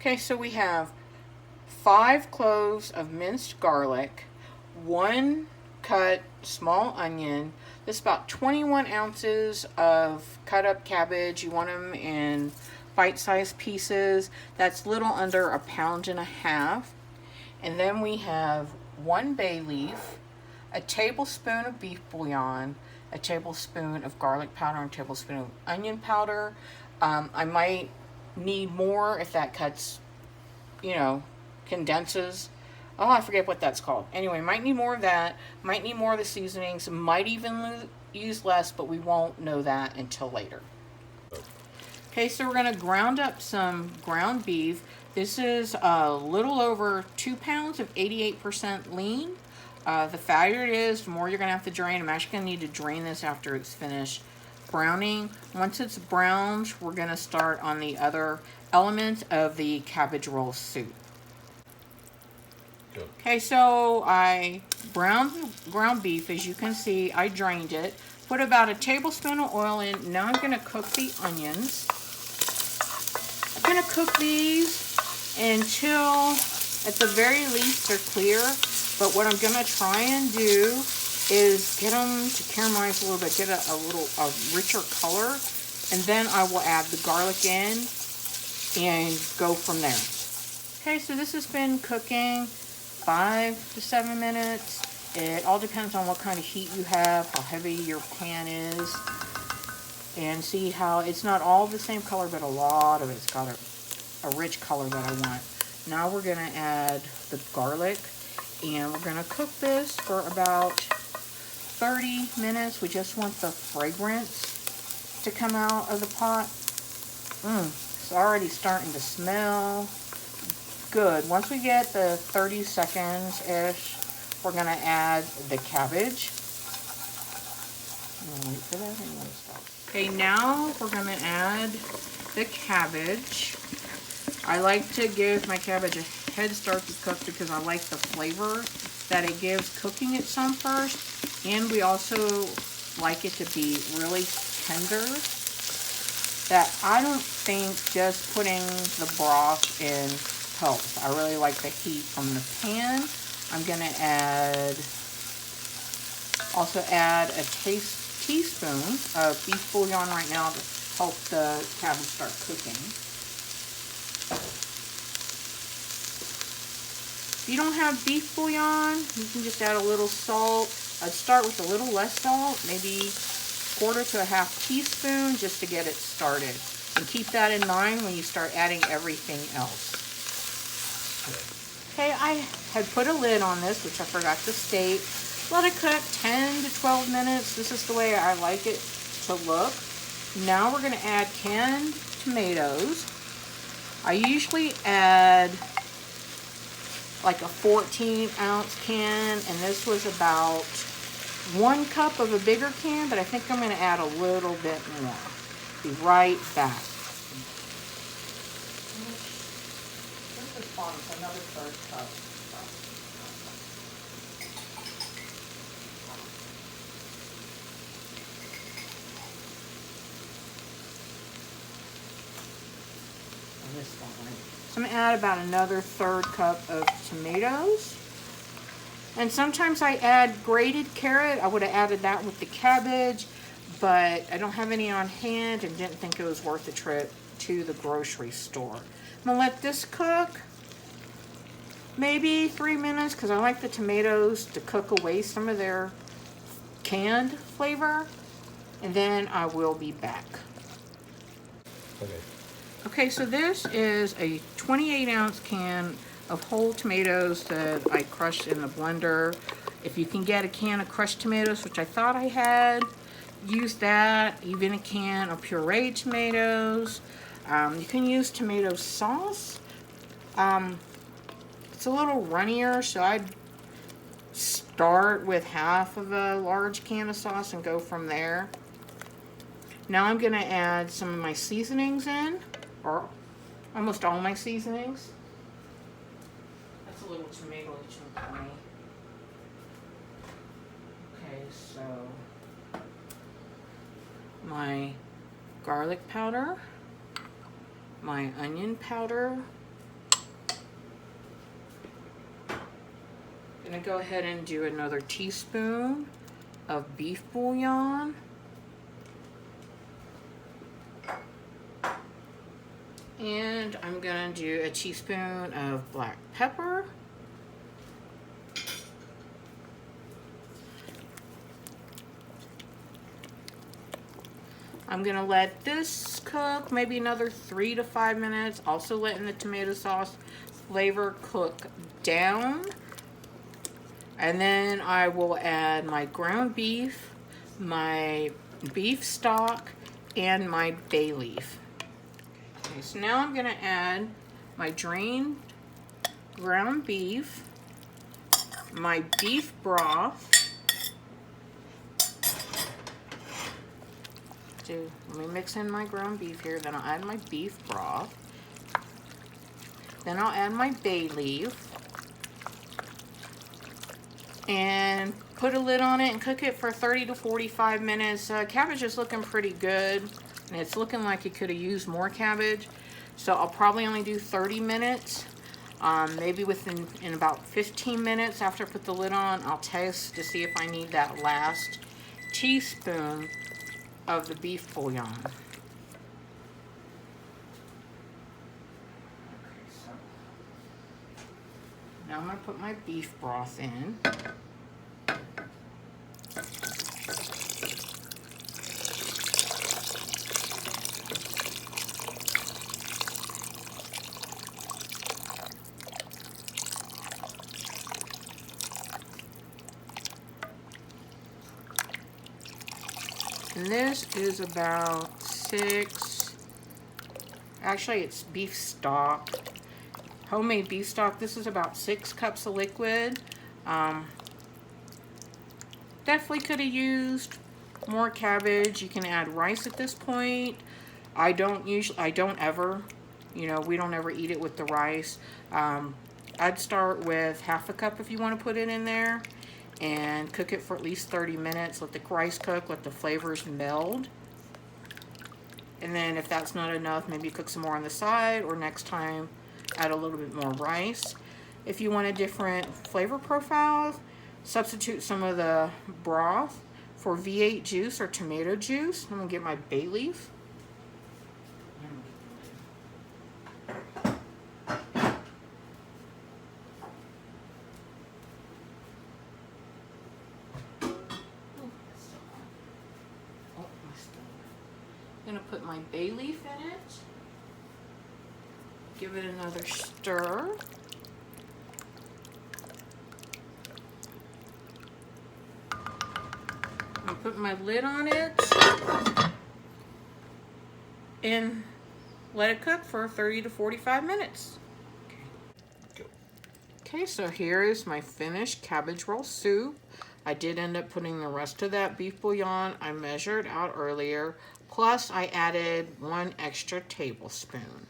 Okay, so we have 5 cloves of minced garlic, 1 cut small onion. This is about 21 ounces of cut up cabbage. You want them in bite-sized pieces. That's little under 1.5 pounds. And then we have 1 bay leaf, a tablespoon of beef bouillon, a tablespoon of garlic powder, and a tablespoon of onion powder. I might need more if that cuts, condenses. Oh, I forget what that's called. Anyway, might need more of that. Might need more of the seasonings. Might even use less, but we won't know that until later. Okay, so we're going to ground up some ground beef. This is a little over 2 pounds of 88% lean. The fatter it is, the more you're going to have to drain. I'm actually going to need to drain this after it's finished browning. Once it's browned, we're going to start on the other element of the cabbage roll soup. Okay, so I browned the ground beef. As you can see, I drained it. Put about a tablespoon of oil in. Now I'm going to cook the onions. I'm going to cook these until, at the very least, they're clear. But what I'm going to try and do is get them to caramelize a little bit, get a richer color, and then I will add the garlic in and go from there. Okay, so this has been cooking 5 to 7 minutes. It all depends on what kind of heat you have, how heavy your pan is, and see how it's not all the same color, but a lot of it's got a rich color that I want. Now we're going to add the garlic, and we're going to cook this for about 30 minutes. We just want the fragrance to come out of the pot. It's already starting to smell good. Once we get the 30 seconds-ish, we're going to add the cabbage. I'm going to wait for that and let it stop. Okay, now we're going to add the cabbage. I like to give my cabbage a head start to cook because I like the flavor that it gives cooking it some first. And we also like it to be really tender. That I don't think just putting the broth in helps. I really like the heat from the pan. I'm going to also add a teaspoon of beef bouillon right now to help the cabbage start cooking. If you don't have beef bouillon, you can just add a little salt. I'd start with a little less salt, maybe 1/4 to 1/2 teaspoon, just to get it started. And keep that in mind when you start adding everything else. Okay, I had put a lid on this, which I forgot to state. Let it cook 10 to 12 minutes. This is the way I like it to look. Now we're going to add canned tomatoes. I usually add like a 14-ounce can, and this was about 1 cup of a bigger can, but I think I'm going to add a little bit more. Be right back. This is fun. It's another 3rd cup. So I'm going to add about another 3rd cup of tomatoes. And sometimes I add grated carrot. I would have added that with the cabbage, but I don't have any on hand and didn't think it was worth the trip to the grocery store. I'm going to let this cook maybe 3 minutes because I like the tomatoes to cook away some of their canned flavor. And then I will be back. Okay, so this is a 28-ounce can of whole tomatoes that I crushed in the blender. If you can get a can of crushed tomatoes, which I thought I had, use that. Even a can of pureed tomatoes. You can use tomato sauce. It's a little runnier, so I'd start with 1/2 of a large can of sauce and go from there. Now I'm going to add some of my seasonings in, or almost all my seasonings. That's a little tomato chunk for me. Okay, so my garlic powder, my onion powder, I'm gonna go ahead and do another teaspoon of beef bouillon. And I'm gonna do a teaspoon of black pepper. I'm gonna let this cook maybe another 3 to 5 minutes. Also letting the tomato sauce flavor cook down. And then I will add my ground beef, my beef stock, and my bay leaf. Okay, so now I'm gonna add my drained ground beef, my beef broth. Let me mix in my ground beef here, then I'll add my beef broth. Then I'll add my bay leaf. And put a lid on it and cook it for 30 to 45 minutes. Cabbage is looking pretty good. And it's looking like it could have used more cabbage. So I'll probably only do 30 minutes. Maybe in about 15 minutes after I put the lid on, I'll taste to see if I need that last teaspoon of the beef bouillon. Okay, so now I'm going to put my beef broth in. And this is about 6, actually it's beef stock, homemade beef stock. This is about 6 cups of liquid. Definitely could have used more cabbage. You can add rice at this point. I don't ever, we don't ever eat it with the rice. I'd start with half a cup if you want to put it in there. And cook it for at least 30 minutes. Let the rice cook, let the flavors meld. And then if that's not enough, maybe cook some more on the side, or next time add a little bit more rice. If you want a different flavor profile, substitute some of the broth for V8 juice or tomato juice. I'm gonna get my bay leaf. I'm gonna put my bay leaf in it. Give it another stir. I'll put my lid on it and let it cook for 30 to 45 minutes. Okay, so here is my finished cabbage roll soup. I did end up putting the rest of that beef bouillon I measured out earlier, plus I added 1 extra tablespoon.